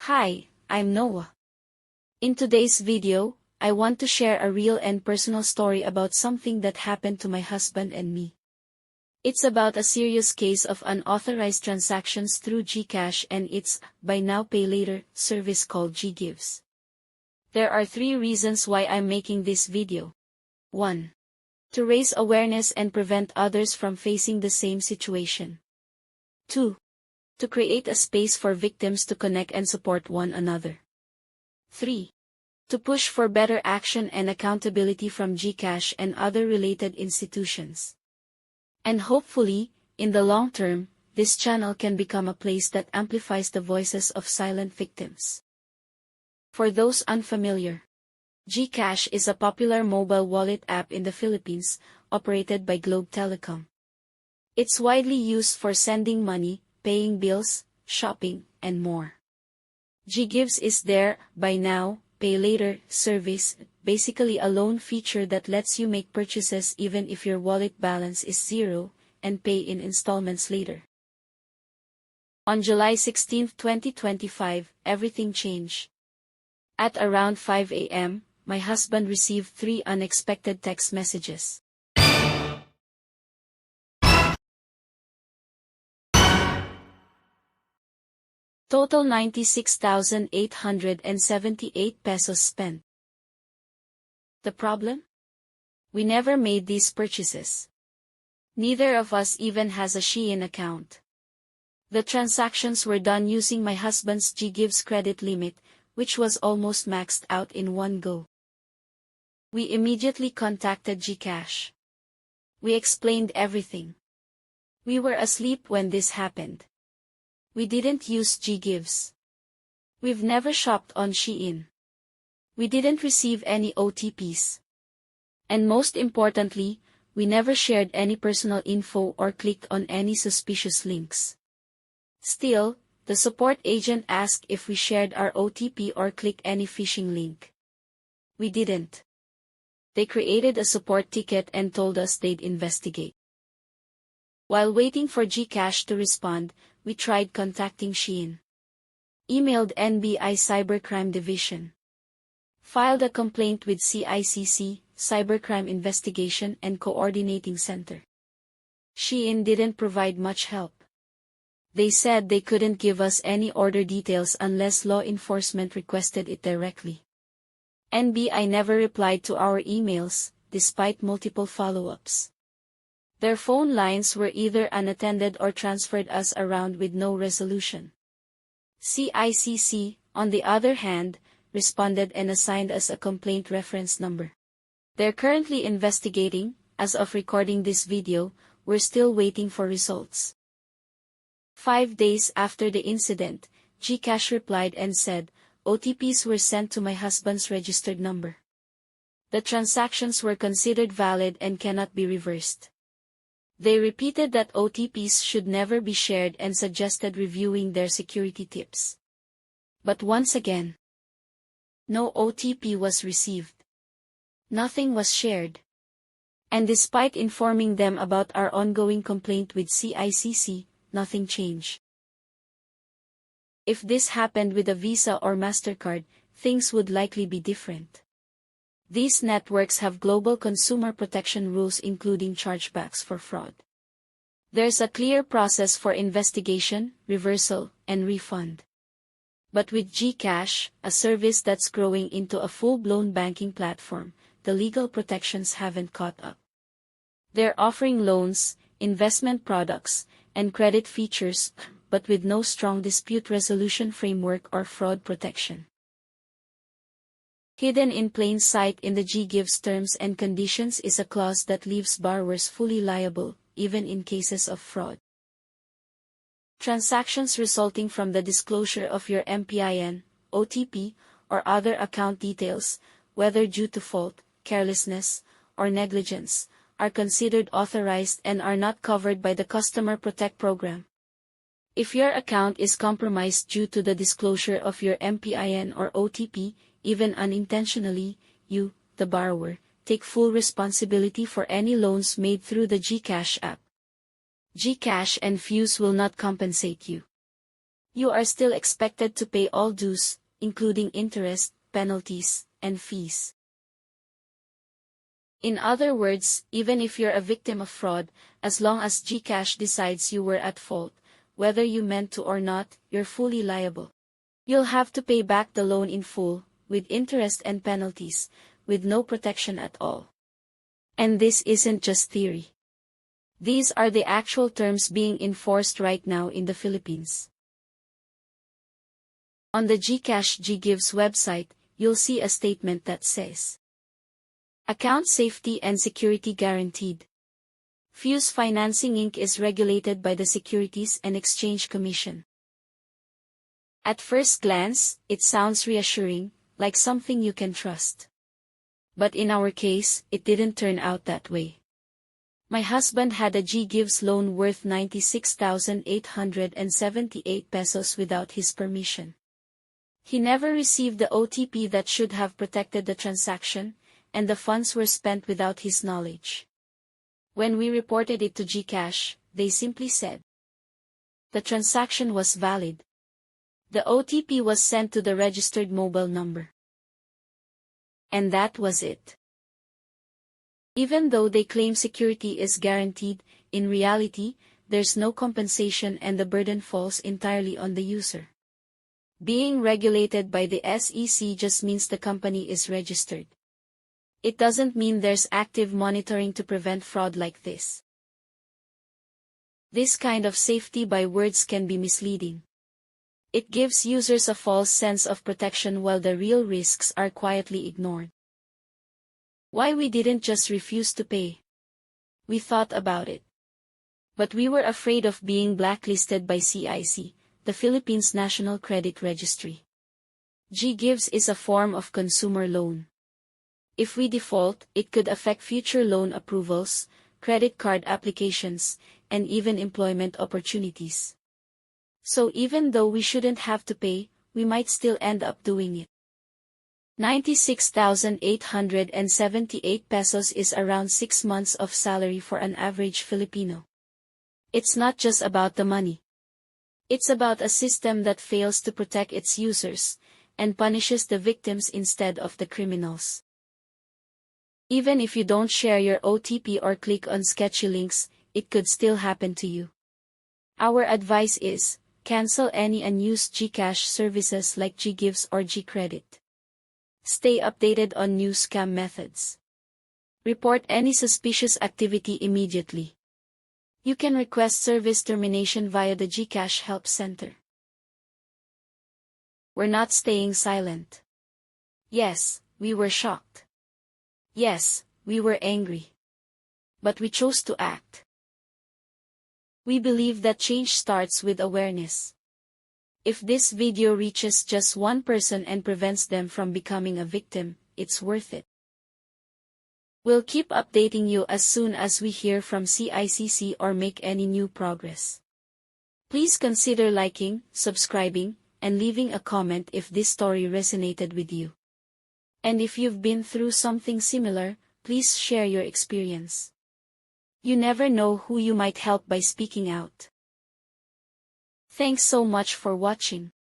Hi, I'm Noah. In today's video, I want to share a real and personal story about something that happened to my husband and me. It's about a serious case of unauthorized transactions through GCash and its buy now pay later service called GGives. There are 3 reasons why I'm making this video. 1. To raise awareness and prevent others from facing the same situation. 2. To create a space for victims to connect and support one another. 3. To push for better action and accountability from GCash and other related institutions. And hopefully, in the long term, this channel can become a place that amplifies the voices of silent victims. For those unfamiliar, GCash is a popular mobile wallet app in the Philippines, operated by Globe Telecom. It's widely used for sending money, paying bills, shopping, and more. GGives is their buy now, pay later service, basically a loan feature that lets you make purchases even if your wallet balance is zero, and pay in installments later. On July 16, 2025, everything changed. At around 5 a.m., my husband received 3 unexpected text messages. Total 96,878 pesos spent. The problem? We never made these purchases. Neither of us even has a Shein account. The transactions were done using my husband's GGives credit limit, which was almost maxed out in one go. We immediately contacted GCash. We explained everything. We were asleep when this happened. We didn't use GGives. We've never shopped on Shein. We didn't receive any OTPs. And most importantly, we never shared any personal info or clicked on any suspicious links. Still, the support agent asked if we shared our OTP or clicked any phishing link. We didn't. They created a support ticket and told us they'd investigate. While waiting for GCash to respond, we tried contacting Shein. Emailed NBI Cybercrime Division. Filed a complaint with CICC, Cybercrime Investigation and Coordinating Center. Shein didn't provide much help. They said they couldn't give us any order details unless law enforcement requested it directly. NBI never replied to our emails, despite multiple follow-ups. Their phone lines were either unattended or transferred us around with no resolution. CICC, on the other hand, responded and assigned us a complaint reference number. They're currently investigating. As of recording this video, we're still waiting for results. 5 days after the incident, GCash replied and said, OTPs were sent to my husband's registered number. The transactions were considered valid and cannot be reversed. They repeated that OTPs should never be shared and suggested reviewing their security tips. But once again, no OTP was received. Nothing was shared. And despite informing them about our ongoing complaint with CICC, nothing changed. If this happened with a Visa or MasterCard, things would likely be different. These networks have global consumer protection rules including chargebacks for fraud. There's a clear process for investigation, reversal, and refund. But with GCash, a service that's growing into a full-blown banking platform, the legal protections haven't caught up. They're offering loans, investment products, and credit features, but with no strong dispute resolution framework or fraud protection. Hidden in plain sight in the GGives terms and conditions is a clause that leaves borrowers fully liable, even in cases of fraud. Transactions resulting from the disclosure of your MPIN, OTP, or other account details, whether due to fault, carelessness, or negligence, are considered authorized and are not covered by the Customer Protect Program. If your account is compromised due to the disclosure of your MPIN or OTP, even unintentionally, you, the borrower, take full responsibility for any loans made through the GCash app. GCash and Fuse will not compensate you. You are still expected to pay all dues, including interest, penalties, and fees. In other words, even if you're a victim of fraud, as long as GCash decides you were at fault, whether you meant to or not, you're fully liable. You'll have to pay back the loan in full, with interest and penalties, with no protection at all. And this isn't just theory. These are the actual terms being enforced right now in the Philippines. On the GCash GGives website, you'll see a statement that says, "Account safety and security guaranteed. Fuse Financing Inc. is regulated by the Securities and Exchange Commission." At first glance, it sounds reassuring, like something you can trust. But in our case, it didn't turn out that way. My husband had a GGives loan worth 96,878 pesos without his permission. He never received the OTP that should have protected the transaction, and the funds were spent without his knowledge. When we reported it to GCash, they simply said the transaction was valid. The OTP was sent to the registered mobile number. And that was it. Even though they claim security is guaranteed, in reality, there's no compensation and the burden falls entirely on the user. Being regulated by the SEC just means the company is registered. It doesn't mean there's active monitoring to prevent fraud like this. This kind of safety by words can be misleading. It gives users a false sense of protection while the real risks are quietly ignored. Why we didn't just refuse to pay? We thought about it. But we were afraid of being blacklisted by CIC, the Philippines National Credit Registry. GGives is a form of consumer loan. If we default, it could affect future loan approvals, credit card applications, and even employment opportunities. So even though we shouldn't have to pay, we might still end up doing it. 96,878 pesos is around 6 months of salary for an average Filipino. It's not just about the money. It's about a system that fails to protect its users, and punishes the victims instead of the criminals. Even if you don't share your OTP or click on sketchy links, it could still happen to you. Our advice is, cancel any unused GCash services like GGives or GCredit. Stay updated on new scam methods. Report any suspicious activity immediately. You can request service termination via the GCash Help Center. We're not staying silent. Yes, we were shocked. Yes, we were angry. But we chose to act. We believe that change starts with awareness. If this video reaches just one person and prevents them from becoming a victim, it's worth it. We'll keep updating you as soon as we hear from CICC or make any new progress. Please consider liking, subscribing, and leaving a comment if this story resonated with you. And if you've been through something similar, please share your experience. You never know who you might help by speaking out. Thanks so much for watching.